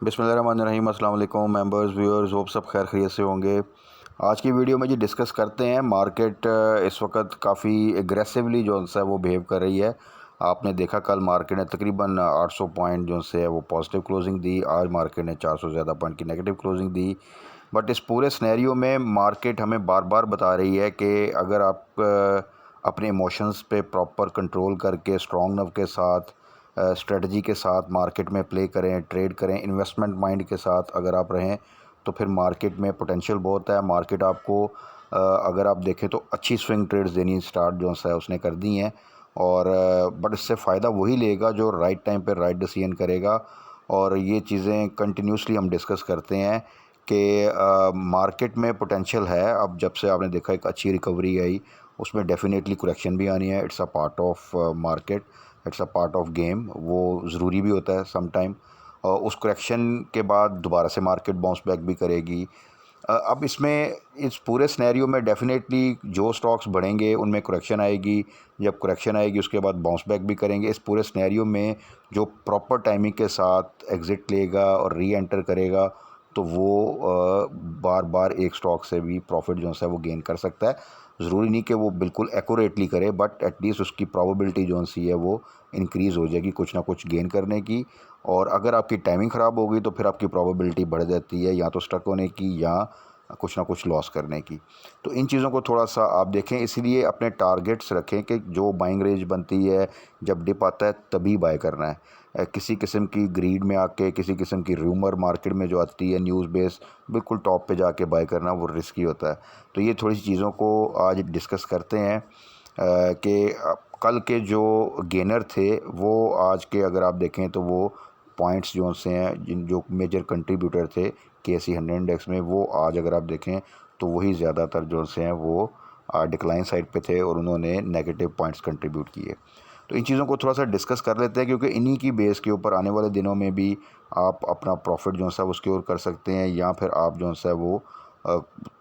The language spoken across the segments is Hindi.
बिस्मिल्लाहिर्रहमानिर्रहीम। अस्सलाम वालेकुम मेंबर्स व्यूअर्स, होप सब खैर खैरियत से होंगे। आज की वीडियो में जी डिस्कस करते हैं मार्केट इस वक्त काफ़ी एग्रेसिवली जो है वो बिहेव कर रही है। आपने देखा कल मार्केट ने तकरीबन 800 पॉइंट जो है वो पॉजिटिव क्लोजिंग दी। आज मार्केट ने 400 ज़्यादा पॉइंट की नेगेटिव क्लोजिंग दी। बट इस पूरे सिनेरियो में मार्केट हमें बार बार बता रही है कि अगर आप अपने इमोशंस पे प्रॉपर कंट्रोल करके स्ट्रॉन्ग नर्व के साथ स्ट्रेटजी के साथ मार्केट में प्ले करें, ट्रेड करें, इन्वेस्टमेंट माइंड के साथ अगर आप रहें तो फिर मार्केट में पोटेंशियल बहुत है। मार्केट आपको अगर आप देखें तो अच्छी स्विंग ट्रेड्स देनी स्टार्ट जो है उसने कर दी हैं। और बट इससे फ़ायदा वही लेगा जो राइट टाइम पे राइट डिसीजन करेगा। और ये चीज़ें कंटिन्यूसली हम डिस्कस करते हैं कि मार्केट में पोटेंशियल है। अब जब से आपने देखा एक अच्छी रिकवरी आई, उसमें डेफिनेटली करेक्शन भी आनी है। It's a part of market, it's a part of game. वो ज़रूरी भी होता है सम टाइम। उस करेक्शन के बाद दोबारा से मार्केट बाउंस बैक भी करेगी। अब इसमें इस पूरे सिनेरियो में डेफिनेटली जो स्टॉक्स बढ़ेंगे उनमें करेक्शन आएगी। जब करेक्शन आएगी उसके बाद बाउंस बैक भी करेंगे। इस पूरे सिनेरियो में जो प्रॉपर टाइमिंग के साथ एग्ज़िट लेगा और री एंटर करेगा तो वो बार बार एक स्टॉक से भी प्रॉफिट जो है वो गेन कर सकता है। ज़रूरी नहीं कि वो बिल्कुल एक्यूरेटली करे, बट एटलीस्ट उसकी प्रोबेबिलिटी जो सी है वो इंक्रीज़ हो जाएगी कुछ ना कुछ गेन करने की। और अगर आपकी टाइमिंग ख़राब होगी तो फिर आपकी प्रोबेबिलिटी बढ़ जाती है या तो स्टक होने की या कुछ ना कुछ लॉस करने की। तो इन चीज़ों को थोड़ा सा आप देखें, इसीलिए अपने टारगेट्स रखें कि जो बाइंग रेंज बनती है जब डिप आता है तभी बाय करना है। किसी किस्म की ग्रीड में आके, किसी किस्म की रूमर मार्केट में जो आती है न्यूज़ बेस, बिल्कुल टॉप पे जाके बाय करना वो रिस्की होता है। तो ये थोड़ी सी चीज़ों को आज डिस्कस करते हैं कि कल के जो गेनर थे वो आज के अगर आप देखें तो वो पॉइंट्स जो से हैं जिन जो मेजर कंट्रीब्यूटर थे KSE 100 इंडेक्स में, वो आज अगर आप देखें तो वही ज़्यादातर जो से हैं वो डिक्लाइन साइड पे थे और उन्होंने नेगेटिव पॉइंट्स कंट्रीब्यूट किए। तो इन चीज़ों को थोड़ा सा डिस्कस कर लेते हैं क्योंकि इन्हीं की बेस के ऊपर आने वाले दिनों में भी आप अपना प्रॉफिट जो है वो सिक्योर कर सकते हैं, या फिर आप जो है वो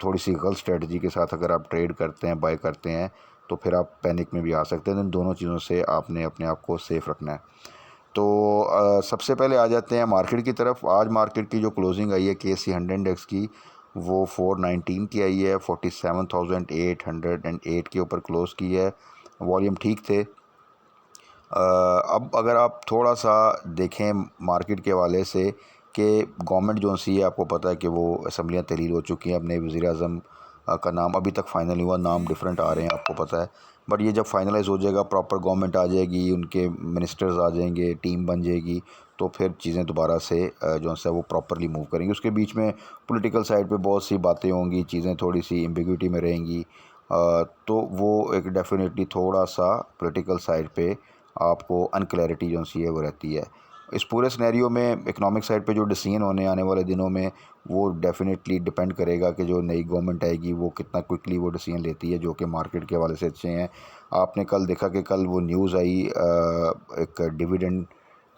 थोड़ी सी गलत स्ट्रेटजी के साथ अगर आप ट्रेड करते हैं, बाय करते हैं, तो फिर आप पैनिक में भी आ सकते हैं। इन दोनों चीज़ों से आपने अपने आप को सेफ़ रखना है। तो सबसे पहले आ जाते हैं मार्केट की तरफ। आज मार्केट की जो क्लोजिंग आई है KSE 100 इंडेक्स की, वो 419 की आई है। 47,808 के ऊपर क्लोज़ की है। वॉल्यूम ठीक थे। अब अगर आप थोड़ा सा देखें मार्केट के हवाले से कि गवर्नमेंट जो सी है, आपको पता है कि वो असम्बलियाँ तहलील हो चुकी हैं। अपने वज़ीर-ए-आज़म का नाम अभी तक फ़ाइनल नहीं हुआ, नाम डिफरेंट आ रहे हैं, आपको पता है। बट ये जब फाइनलाइज़ हो जाएगा, प्रॉपर गवर्नमेंट आ जाएगी, उनके मिनिस्टर्स आ जाएंगे, टीम बन जाएगी, तो फिर चीज़ें दोबारा से जो है वो प्रॉपरली मूव करेंगी। उसके बीच में पॉलिटिकल साइड पे बहुत सी बातें होंगी, चीज़ें थोड़ी सी एम्बिग्यूटी में रहेंगी। तो वो एक डेफिनेटली थोड़ा सा पॉलिटिकल साइड पे आपको अनक्लैरिटी जो सी है वो रहती है। इस पूरे सिनेरियो में इकनॉमिक साइड पे जो डिसीजन होने आने वाले दिनों में, वो डेफिनेटली डिपेंड करेगा कि जो नई गवर्नमेंट आएगी वो कितना क्विकली वो डिसीजन लेती है जो कि मार्केट के हवाले से अच्छे हैं। आपने कल देखा कि कल वो न्यूज़ आई एक डिविडेंड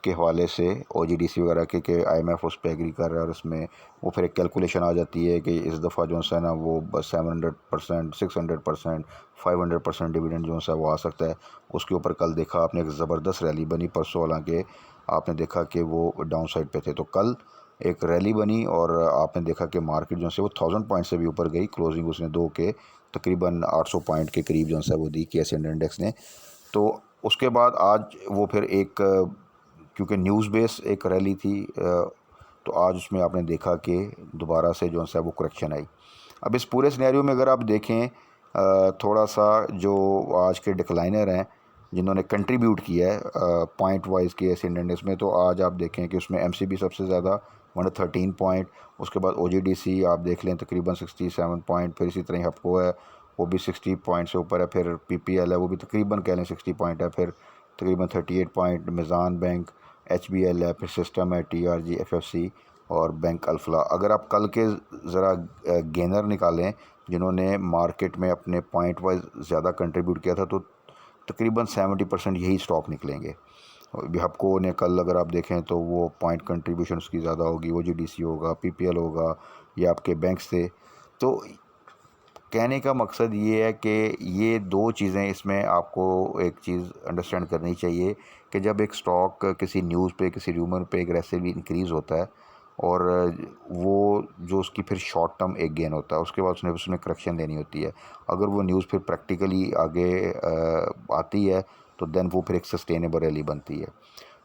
के हवाले से, OGDC वगैरह के, कि IMF उस पर एग्री कर रहा है और उसमें वो फिर एक कैलकुलेशन आ जाती है कि इस दफ़ा जो है ना वो बस 700%, 600%, 500% डिविडेंड जो है वो आ सकता है। उसके ऊपर कल देखा आपने एक ज़बरदस्त रैली बनी परसों, हालांकि आपने देखा कि वो डाउन साइड पे थे। तो कल एक रैली बनी और आपने देखा कि मार्केट जो है वो 1000 पॉइंट से भी ऊपर गई। क्लोजिंग उसने दो के तकरीबन 800 पॉइंट के करीब जो है वो दी KSE 100 इंडेक्स ने। तो उसके बाद आज वो फिर एक क्योंकि न्यूज़ बेस एक रैली थी, तो आज उसमें आपने देखा कि दोबारा से जो है वो करेक्शन आई। अब इस पूरे सिनेरियो में अगर आप देखें थोड़ा सा जो आज के डिक्लाइनर हैं जिन्होंने कंट्रीब्यूट किया है पॉइंट वाइज KSE इंडेक्स में, तो आज आप देखें कि उसमें MCB सबसे ज़्यादा 113 पॉइंट। उसके बाद OGDC आप देख लें तकरीबन 67 पॉइंट। फिर इसी तरह हपको है, वो भी 60 पॉइंट से ऊपर है। फिर PPL है, वो भी तकरीबन कह लें 60 पॉइंट है। फिर तकरीबन 38 पॉइंट मिज़ान बैंक, HBL है, फिर सिस्टम है, TRG, FFC और बैंक अल्फला। अगर आप कल के ज़रा गेनर निकालें जिन्होंने मार्केट में अपने पॉइंट वाइज ज़्यादा कंट्रीब्यूट किया था, तो तकरीबन 70% यही स्टॉक निकलेंगे। हपको ने कल अगर आप देखें तो वो पॉइंट कंट्रीब्यूशन उसकी ज़्यादा होगी। OGDC होगा, PPL होगा, ये आपके बैंक्स थे। तो कहने का मकसद ये है कि ये दो चीज़ें इसमें आपको एक चीज़ अंडरस्टैंड करनी चाहिए कि जब एक स्टॉक किसी न्यूज़ पे, किसी रूमर पे एग्रेसिवली इंक्रीज़ होता है और वो जो उसकी फिर शॉर्ट टर्म एक गेन होता है, उसके बाद उसमें करेक्शन लेनी होती है। अगर वो न्यूज़ फिर प्रैक्टिकली आगे आती है तो देन वो फिर एक सस्टेनेबल रैली बनती है।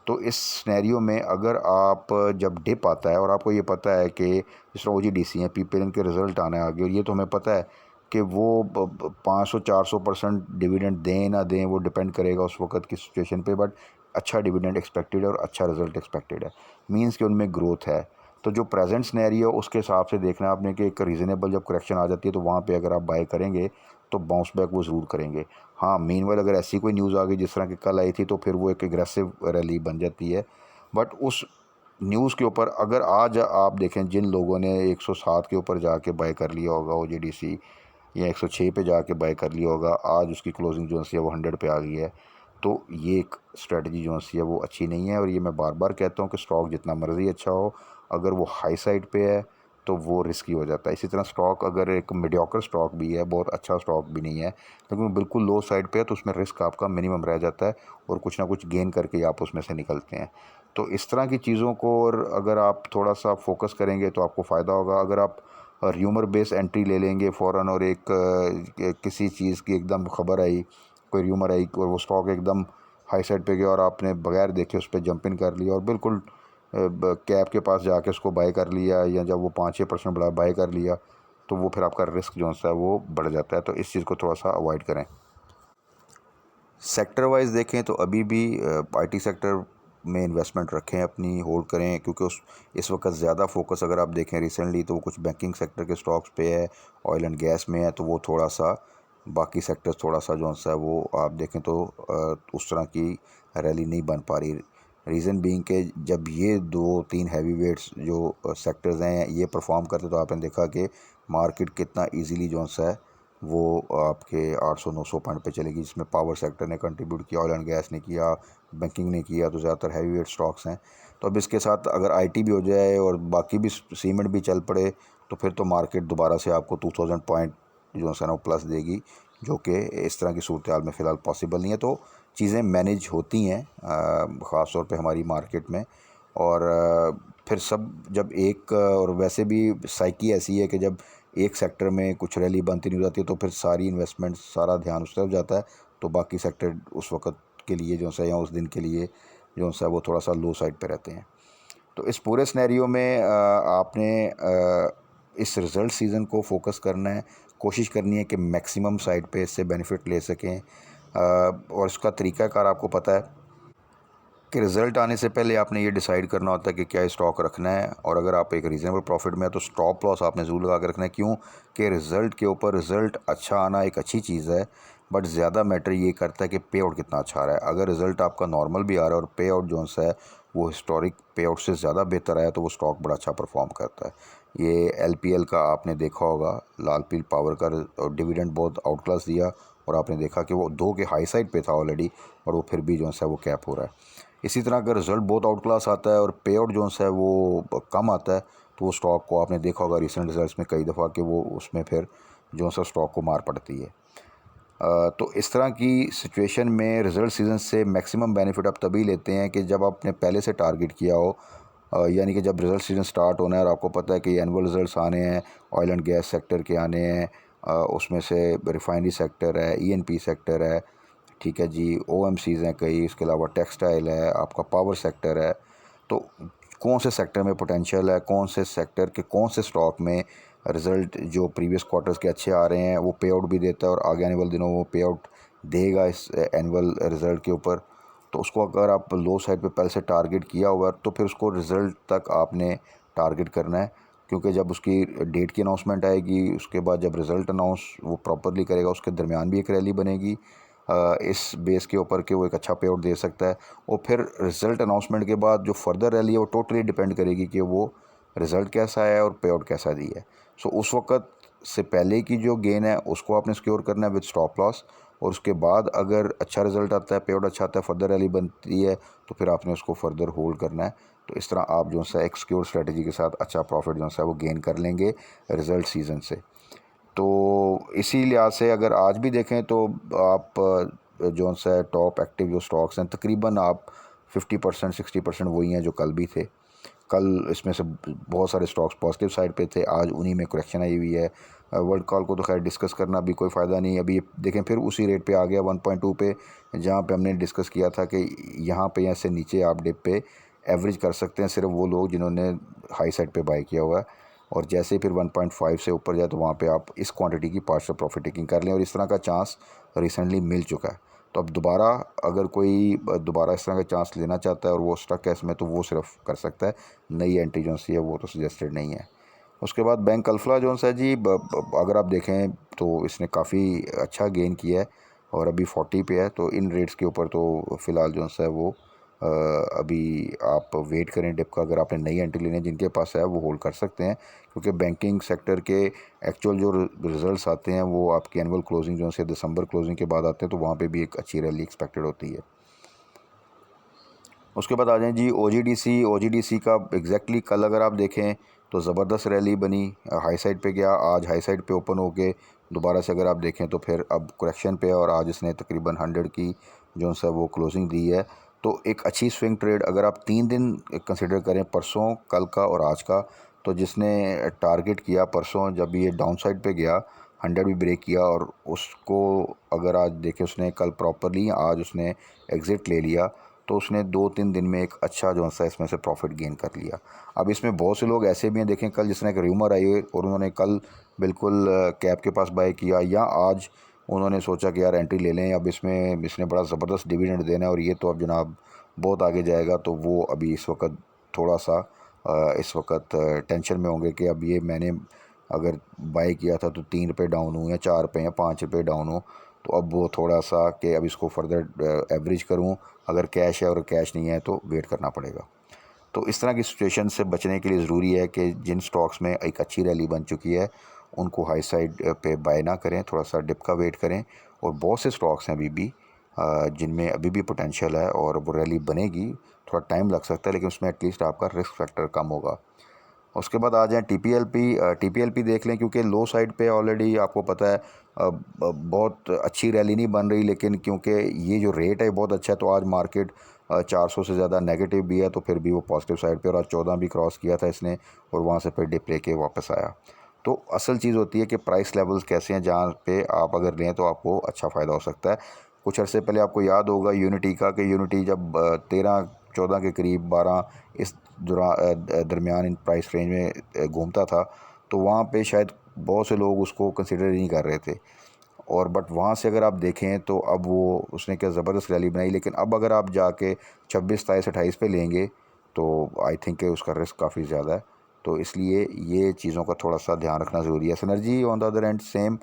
तो इस सिनेरियो में अगर आप जब डिप आता है और आपको ये पता है कि जिस तरह OGDC हैं, पीपीएल के रिज़ल्ट आने आगे, और ये तो हमें पता है कि वो 500-400% डिविडेंड दें ना दें, वो डिपेंड करेगा उस वक्त की सिचुएशन पे, बट अच्छा डिविडेंड एक्सपेक्टेड है और अच्छा रिजल्ट एक्सपेक्टेड है, मींस कि उनमें ग्रोथ है। तो जो प्रेजेंट सिनेरियो उसके हिसाब से देखना आपने कि एक रीज़नेबल जब करेक्शन आ जाती है तो वहाँ पे अगर आप बाय करेंगे तो बाउंस बैक वो ज़रूर करेंगे। हाँ, मीनवाइल अगर ऐसी कोई न्यूज़ आ गई जिस तरह की कल आई थी तो फिर वो एक एग्रेसिव रैली बन जाती है। बट उस न्यूज़ के ऊपर अगर आज आप देखें जिन लोगों ने 107 के ऊपर जाके बाय कर लिया होगा OGDC, या 106 पे जाके बाय कर लिया होगा, आज उसकी क्लोजिंग जो है वो 100 पे आ गई है, तो ये एक स्ट्रेटजी जो है वो अच्छी नहीं है। और ये मैं बार बार कहता हूँ कि स्टॉक जितना मर्ज़ी अच्छा हो, अगर वो हाई साइड पे है तो वो रिस्की हो जाता है। इसी तरह स्टॉक अगर एक मीडियोकर स्टॉक भी है, बहुत अच्छा स्टॉक भी नहीं है, लेकिन वो बिल्कुल लो साइड पे है, तो उसमें रिस्क आपका मिनिमम रह जाता है और कुछ ना कुछ गेन करके ही आप उसमें से निकलते हैं। तो इस तरह की चीज़ों को और अगर आप थोड़ा सा फोकस करेंगे तो आपको फ़ायदा होगा। अगर आप र्यूमर बेस एंट्री ले लेंगे फ़ौरन, और एक किसी चीज़ की एकदम खबर आई, कोई र्यूमर आई और वो स्टॉक एकदम हाई साइड पे गया और आपने बगैर देखे उस पर जंप इन कर लिया और बिल्कुल कैप के पास जाके उसको बाय कर लिया, या जब वो 5-6% बढ़ा बाय कर लिया, तो वो फिर आपका रिस्क जो है वो बढ़ जाता है। तो इस चीज़ को थोड़ा सा अवॉइड करें। सेक्टर वाइज देखें तो अभी भी IT सेक्टर में इन्वेस्टमेंट रखें, अपनी होल्ड करें, क्योंकि इस वक्त ज़्यादा फोकस अगर आप देखें रिसेंटली तो वो कुछ बैंकिंग सेक्टर के स्टॉक्स पे है, ऑयल एंड गैस में है, तो वो थोड़ा सा बाकी सेक्टर्स थोड़ा सा जो है वो आप देखें तो उस तरह की रैली नहीं बन पा रही। रीज़न बीइंग के जब ये 2-3 हैवी वेट्स जो सेक्टर्स हैं ये परफॉर्म करते तो आपने देखा कि मार्केट कितना ईजीली जो है वो आपके 800-900 पॉइंट पे चलेगी, जिसमें पावर सेक्टर ने कंट्रीब्यूट किया, ऑयल एंड गैस ने किया, बैंकिंग ने किया, तो ज़्यादातर हैवी वेट स्टॉक्स हैं। तो अब इसके साथ अगर IT भी हो जाए और बाकी भी सीमेंट भी चल पड़े तो फिर तो मार्केट दोबारा से आपको 2000 पॉइंट जो है ना प्लस देगी, जो कि इस तरह की सूरत हाल में फ़िलहाल पॉसिबल नहीं है। तो चीज़ें मैनेज होती हैं ख़ास तौर पे हमारी मार्केट में। और फिर सब जब एक और वैसे भी साइकी ऐसी है कि जब एक सेक्टर में कुछ रैली बनती नहीं हो जाती तो फिर सारी इन्वेस्टमेंट सारा ध्यान उस तरफ जाता है, तो बाकी सेक्टर उस वक्त के लिए जो है या उस दिन के लिए जो है वो थोड़ा सा लो साइड पे रहते हैं। तो इस पूरे सिनेरियो में आपने इस रिज़ल्ट सीज़न को फोकस करना है, कोशिश करनी है कि मैक्सिमम साइड पे इससे बेनिफिट ले सकें। और इसका तरीक़ाकार आपको पता है कि रिज़ल्ट आने से पहले आपने ये डिसाइड करना होता है कि क्या स्टॉक रखना है, और अगर आप एक रीज़नेबल प्रॉफिट में है तो स्टॉप लॉस आपने ज़रूर लगा के रखना है। क्यों कि रिज़ल्ट के ऊपर रिज़ल्ट अच्छा आना एक अच्छी चीज़ है, बट ज़्यादा मैटर ये करता है कि पे आउट कितना अच्छा आ रहा है। अगर रिज़ल्ट आपका नॉर्मल भी आ रहा है और पे आउट जो है वो हिस्टोरिक पे आउट से ज़्यादा बेहतर आया तो वो स्टॉक बड़ा अच्छा परफॉर्म करता है। ये LPL का आपने देखा होगा, लाल पील पावर का डिविडेंड बहुत आउट क्लास दिया, और आपने देखा कि वो 2 के हाई साइड पे था ऑलरेडी, और वो फिर भी जो है वो कैप हो रहा है। इसी तरह अगर रिज़ल्ट बहुत आउट क्लास आता है और पे आउट जो है वो कम आता है, तो वो स्टॉक को आपने देखा होगा रिसेंट रिजल्ट्स में कई दफ़ा कि वो उसमें फिर जो है स्टॉक को मार पड़ती है। तो इस तरह की सिचुएशन में रिज़ल्ट सीज़न से मैक्सिमम बेनिफिट आप तभी लेते हैं कि जब आपने पहले से टारगेट किया हो, यानी कि जब रिज़ल्ट सीज़न स्टार्ट होना है और आपको पता है कि एनुअल रिज़ल्ट्स आने हैं, ऑयल एंड गैस सेक्टर के आने हैं, उसमें से रिफाइनरी सेक्टर है, ENP सेक्टर है, ठीक है जी, OMCs हैं कई, इसके अलावा टेक्सटाइल है, आपका पावर सेक्टर है। तो कौन से सेक्टर में पोटेंशियल है, कौन से सेक्टर के कौन से स्टॉक में रिज़ल्ट जो प्रीवियस क्वार्टर्स के अच्छे आ रहे हैं वो पे आउट भी देता है और आगे आने वाले दिनों वो पे आउट देगा इस एनुअल रिज़ल्ट के ऊपर। तो उसको अगर आप लो साइड पे पहले से टारगेट किया हुआ है तो फिर उसको रिज़ल्ट तक आपने टारगेट करना है, क्योंकि जब उसकी डेट की अनाउंसमेंट आएगी उसके बाद जब रिज़ल्ट अनाउंस वो प्रॉपरली करेगा उसके दरमियान भी एक रैली बनेगी इस बेस के ऊपर कि वो एक अच्छा पे आउट दे सकता है। और फिर रिज़ल्ट अनाउंसमेंट के बाद जो फर्दर रैली है वो टोटली डिपेंड करेगी कि वो रिज़ल्ट कैसा है और पे आउट कैसा दी है। सो उस वक्त से पहले की जो गेन है उसको आपने सिक्योर करना है विद स्टॉप लॉस, और उसके बाद अगर अच्छा रिज़ल्ट आता है, पे आउट अच्छा आता है, फर्दर रैली बनती है, तो फिर आपने उसको फर्दर होल्ड करना है। तो इस तरह आप जो है एक सिक्योर स्ट्रेटजी के साथ अच्छा प्रॉफिट जो है वो गेन कर लेंगे रिज़ल्ट सीज़न से। तो इसी लिहाज से अगर आज भी देखें तो आप जो सा टॉप एक्टिव जो स्टॉक्स हैं तकरीबन आप 50% 60% वही हैं जो कल भी थे। कल इसमें से बहुत सारे स्टॉक्स पॉजिटिव साइड पे थे, आज उन्हीं में करेक्शन आई हुई है। वर्ल्ड कॉल को तो खैर डिस्कस करना भी कोई फ़ायदा नहीं। अभी देखें फिर उसी रेट पे आ गया 1.2 पे, जहाँ पे हमने डिस्कस किया था कि यहाँ पे यहाँ से नीचे आप डिप पे एवरेज कर सकते हैं सिर्फ वो लोग जिन्होंने हाई साइड पे बाय किया हुआ है, और जैसे फिर 1.5 से ऊपर जाए तो वहाँ पे आप इस क्वांटिटी की पार्शियल प्रॉफिट टेकिंग कर लें, और इस तरह का चांस रिसेंटली मिल चुका है। तो अब दोबारा अगर कोई दोबारा इस तरह का चांस लेना चाहता है और वो स्टक है इसमें, तो वो सिर्फ कर सकता है, नई एंट्री जो सी है वो तो सजेस्टेड नहीं है। उसके बाद बैंक अल्फला जो है जी, अगर आप देखें तो इसने काफ़ी अच्छा गेन किया है और अभी 40 पे है। तो इन रेट्स के ऊपर तो फ़िलहाल जो है वो अभी आप वेट करें डिप का। अगर आपने नई एंट्री लेनी है, जिनके पास है वो होल्ड कर सकते हैं, क्योंकि बैंकिंग सेक्टर के एक्चुअल जो रिजल्ट्स आते हैं वो आपकी एनुअल क्लोजिंग जो है दिसंबर क्लोजिंग के बाद आते हैं, तो वहाँ पे भी एक अच्छी रैली एक्सपेक्टेड होती है। उसके बाद आ जाएं जी ओ जी डी सी का एग्जैक्टली कल अगर आप देखें तो ज़बरदस्त रैली बनी, हाई साइड पे गया, आज हाई साइड पे ओपन होके दोबारा से अगर आप देखें तो फिर अब करेक्शन पे है, और आज इसने तकरीबन 100 की जो है वो क्लोजिंग दी है। तो एक अच्छी स्विंग ट्रेड अगर आप 3 दिन कंसिडर करें, परसों, कल का और आज का, तो जिसने टारगेट किया परसों जब ये डाउन साइड पे गया, 100 भी ब्रेक किया, और उसको अगर आज देखें उसने कल प्रॉपरली, आज उसने एग्ज़िट ले लिया, तो उसने 2-3 दिन में एक अच्छा जो है इसमें से प्रॉफिट गेन कर लिया। अब इसमें बहुत से लोग ऐसे भी हैं, देखें कल जिसने एक र्यूमर आई है और उन्होंने कल बिल्कुल कैप के पास बाय किया, या आज उन्होंने सोचा कि यार एंट्री ले लें, अब इसमें इसने बड़ा ज़बरदस्त डिविडेंड देना है और ये तो अब जनाब बहुत आगे जाएगा, तो वो अभी इस वक्त थोड़ा सा इस वक्त टेंशन में होंगे कि अब ये मैंने अगर बाय किया था तो 3 रुपये डाउन हो या 4 रुपये या 5 रुपये डाउन हो, तो अब वो थोड़ा सा कि अब इसको फर्दर एवरेज करूं, अगर कैश है और कैश नहीं है तो वेट करना पड़ेगा। तो इस तरह की सिचुएशन से बचने के लिए ज़रूरी है कि जिन स्टॉक्स में एक अच्छी रैली बन चुकी है उनको हाई साइड पे बाय ना करें, थोड़ा सा डिप का वेट करें। और बहुत से स्टॉक्स हैं अभी भी जिनमें अभी भी पोटेंशियल है और वो रैली बनेगी, थोड़ा टाइम लग सकता है लेकिन उसमें एटलीस्ट आपका रिस्क फैक्टर कम होगा। उसके बाद आ जाएँ टीपीएलपी देख लें, क्योंकि लो साइड पे ऑलरेडी आपको पता है बहुत अच्छी रैली नहीं बन रही, लेकिन क्योंकि ये जो रेट है बहुत अच्छा है, तो आज मार्केट 400 से ज़्यादा नेगेटिव भी है, तो फिर भी वो पॉजिटिव साइड पे, और आज 14 भी क्रॉस किया था इसने, और वहाँ से फिर डिप लेके वापस आया। तो असल चीज़ होती है कि प्राइस लेवल्स कैसे हैं, जहाँ पे आप अगर लें तो आपको अच्छा फ़ायदा हो सकता है। कुछ अर्से पहले आपको याद होगा यूनिटी का, कि यूनिटी जब 13-14 के करीब 12 इस दरमियान इन प्राइस रेंज में घूमता था, तो वहाँ पे शायद बहुत से लोग उसको कंसिडर ही नहीं कर रहे थे, और बट वहाँ से अगर आप देखें तो अब वो उसने क्या ज़बरदस्त रैली बनाई। लेकिन अब अगर आप जाके 26, 27, 28 पे लेंगे तो आई थिंक कि उसका रिस्क काफ़ी ज़्यादा है, तो इसलिए ये चीज़ों का थोड़ा सा ध्यान रखना ज़रूरी है। Synergy on the other and same,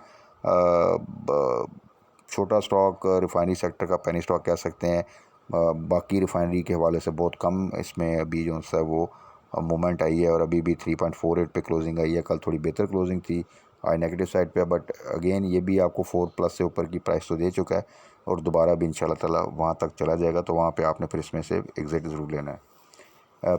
छोटा स्टॉक, रिफाइनरी सेक्टर का पेनी स्टॉक कह सकते हैं। बाकी रिफाइनरी के हवाले से बहुत कम इसमें अभी जो है वो मूवमेंट आई है, और अभी भी 3.48 पे क्लोजिंग आई है। कल थोड़ी बेहतर क्लोजिंग थी, आज नेगेटिव साइड पे, बट अगेन ये भी आपको 4+ से ऊपर की प्राइस तो दे चुका है, और दोबारा भी इंशाल्लाह ताला वहाँ तक चला जाएगा, तो वहाँ पे आपने फिर इसमें से एग्जिट ज़रूर लेना है।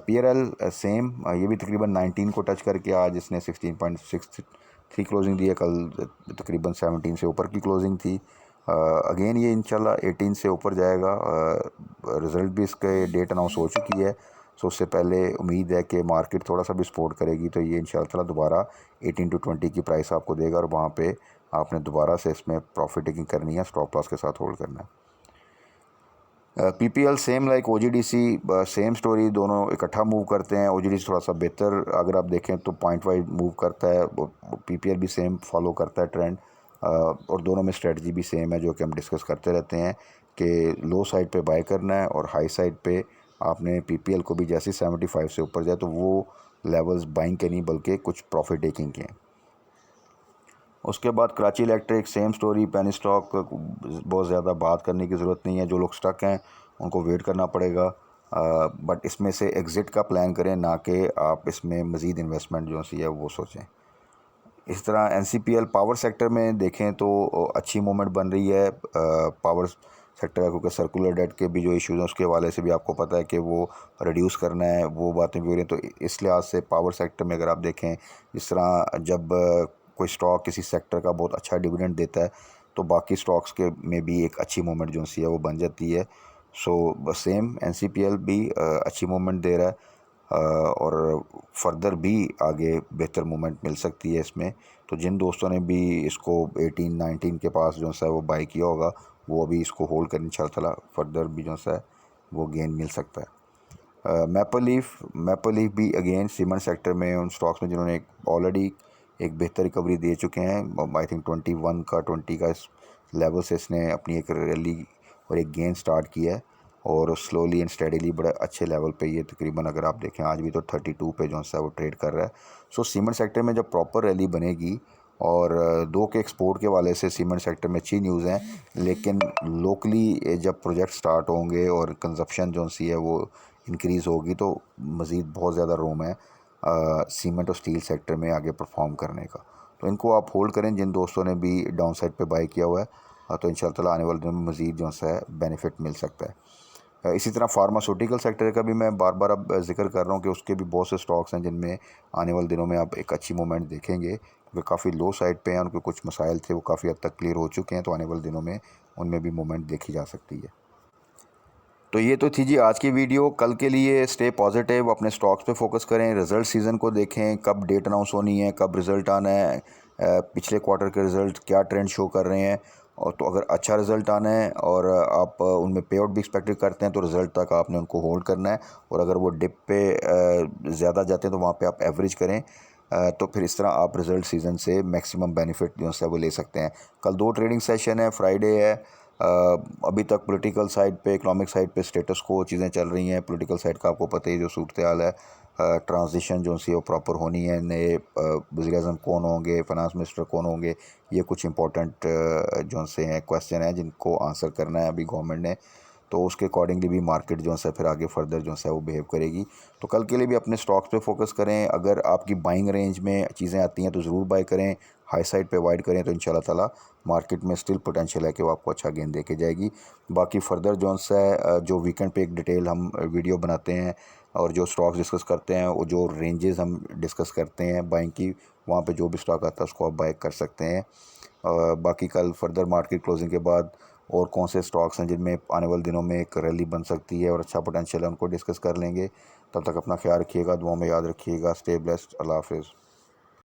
PRL सेम, ये भी तकरीबन 19 को टच करके आज इसने 16.63 क्लोजिंग दी है, कल तकरीबन 17 से ऊपर की क्लोजिंग थी। अगेन ये इंशाल्लाह 18 से ऊपर जाएगा। रिज़ल्ट भी इसके डेट अनाउंस हो चुकी है, सो उससे पहले उम्मीद है कि मार्केट थोड़ा सा भी सपोर्ट करेगी, तो ये इंशाल्लाह ताला दोबारा 18 to 20 की प्राइस आपको देगा, और वहाँ पे आपने दोबारा से इसमें प्रॉफिट टेकिंग करनी है, स्टॉप लॉस के साथ होल्ड करना है। PPL same like OGDC, same story, दोनों इकट्ठा मूव करते हैं। OGDC थोड़ा सा बेहतर अगर आप देखें तो पॉइंट वाइज मूव करता है, PPL भी सेम फॉलो करता है ट्रेंड, और दोनों में स्ट्रेटजी भी सेम है जो कि हम डिस्कस करते रहते हैं कि लो साइड पे बाय करना है, और हाई साइड पे आपने PPL को भी जैसे 75 से ऊपर जाए तो वो लेवल्स बाइंग के नहीं बल्कि कुछ प्रॉफिट टेकिंग के हैं। उसके बाद Karachi electric same story, penny stock, बहुत ज़्यादा बात करने की ज़रूरत नहीं है, जो लोग स्टक हैं उनको वेट करना पड़ेगा, बट इसमें से एग्ज़िट का प्लान करें, ना कि आप इसमें मज़ीद इन्वेस्टमेंट जो सी है वो सोचें। इस तरह NCPL पावर सेक्टर में देखें तो अच्छी मूवमेंट बन रही है पावर सेक्टर का, क्योंकि सर्कुलर डेट के भी जो इश्यूज़ हैं उसके हवाले से भी आपको पता है कि वो रिड्यूस करना है, वो बातें भी हो रही हैं। तो इस लिहाज से पावर सेक्टर में अगर आप देखें, जिस तरह जब कोई स्टॉक किसी सेक्टर का बहुत अच्छा डिविडेंड देता है, तो बाकी स्टॉक्स के में भी एक अच्छी मूवमेंट जो सी है वो बन जाती है। सो सेम NCPL भी अच्छी मूवमेंट दे रहा है। और फर्दर भी आगे बेहतर मूवमेंट मिल सकती है इसमें। तो जिन दोस्तों ने भी इसको 18-19 के पास जो सा वो बाई किया होगा, वो अभी इसको होल्ड करने इंशाल्लाह फर्दर भी जो सा वो गेन मिल सकता है। मैपल लीफ भी अगेन सीमेंट सेक्टर में उन स्टॉक्स में जिन्होंने ऑलरेडी एक बेहतर रिकवरी दे चुके हैं। आई थिंक 20 का इस लेवल से इसने अपनी एक रैली और एक गेन स्टार्ट किया है और स्लोली एंड स्टेडीली बड़े अच्छे लेवल पे ये तकरीबन अगर आप देखें आज भी तो 32 पे जो सा वो ट्रेड कर रहा है। सो सीमेंट सेक्टर में जब प्रॉपर रैली बनेगी और दो के एक्सपोर्ट के वाले से सीमेंट सेक्टर में अच्छी न्यूज़ हैं, लेकिन लोकली जब प्रोजेक्ट स्टार्ट होंगे और कंजप्शन जो सी है वो इंक्रीज़ होगी तो मज़ीद बहुत ज़्यादा रूम है सीमेंट और स्टील सेक्टर में आगे परफॉर्म करने का। तो इनको आप होल्ड करें जिन दोस्तों ने भी डाउन साइड पर बाई किया हुआ है, तो इंशाल्लाह आने वाले दिनों में मज़ीद जो सा है बेनिफिट मिल सकता है। इसी तरह फार्मास्यूटिकल सेक्टर का भी मैं बार बार अब जिक्र कर रहा हूँ कि उसके भी बहुत से स्टॉक्स हैं जिनमें आने वाले दिनों में आप एक अच्छी मूवमेंट देखेंगे। वे काफ़ी लो साइड पे हैं, उनके कुछ मसाइल थे वो काफ़ी हद तक क्लियर हो चुके हैं, तो आने वाले दिनों में उनमें भी मूवमेंट देखी जा सकती है। तो ये तो थी जी आज की वीडियो। कल के लिए स्टे पॉजिटिव, अपने स्टॉक्स पे फोकस करें, रिज़ल्ट सीज़न को देखें, कब डेट अनाउंस होनी है, कब रिज़ल्ट आना है, पिछले क्वार्टर के रिज़ल्ट क्या ट्रेंड शो कर रहे हैं। और तो अगर अच्छा रिज़ल्ट आना है और आप उनमें पे आउट भी एक्सपेक्टेड करते हैं तो रिज़ल्ट तक आपने उनको होल्ड करना है। और अगर वो डिप पे ज़्यादा जाते हैं तो वहाँ पे आप एवरेज करें। तो फिर इस तरह आप रिज़ल्ट सीज़न से मैक्सिमम बेनिफिट जो है वो ले सकते हैं। कल 2 ट्रेडिंग सेशन है, फ्राइडे है। अभी तक पॉलिटिकल साइड पे, इकोनॉमिक साइड पे स्टेटस को चीज़ें चल रही हैं। पॉलिटिकल साइड का आपको पता ही जो सूरत हाल है, ट्रांजिशन जो सी वो प्रॉपर होनी है, नए वज़ीर-ए-आज़म कौन होंगे, फाइनेंस मिनिस्टर कौन होंगे, ये कुछ इंपॉर्टेंट जो से हैं क्वेश्चन हैं जिनको आंसर करना है अभी गवर्नमेंट ने। तो उसके अकॉर्डिंगली भी मार्केट जो है फिर आगे फर्दर जो है वो बिहेव करेगी। तो कल के लिए भी अपने स्टॉक्स पे फोकस करें। अगर आपकी बाइंग रेंज में चीज़ें आती हैं तो ज़रूर बाई करें, हाई साइड पे अवॉइड करें, तो इंशाल्लाह ताला मार्केट में स्टिल पोटेंशियल है कि वो आपको अच्छा गेन दे के जाएगी। बाकी फर्दर जो है जो वीकेंड पे एक डिटेल हम वीडियो बनाते हैं और जो स्टॉक्स डिस्कस करते हैं, वो जो रेंजेस हम डिस्कस करते हैं बाइंग की, वहाँ पे जो भी स्टॉक आता है उसको आप बाय कर सकते हैं। बाकी कल फर्दर मार्केट क्लोजिंग के बाद और कौन से स्टॉक्स हैं जिनमें आने वाले दिनों में एक रैली बन सकती है और अच्छा पोटेंशियल है, उनको डिस्कस कर लेंगे। तब तक अपना ख्याल रखिएगा, दुआ में याद रखिएगा। स्टे ब्लेस्ड, अल्लाह हाफिज़।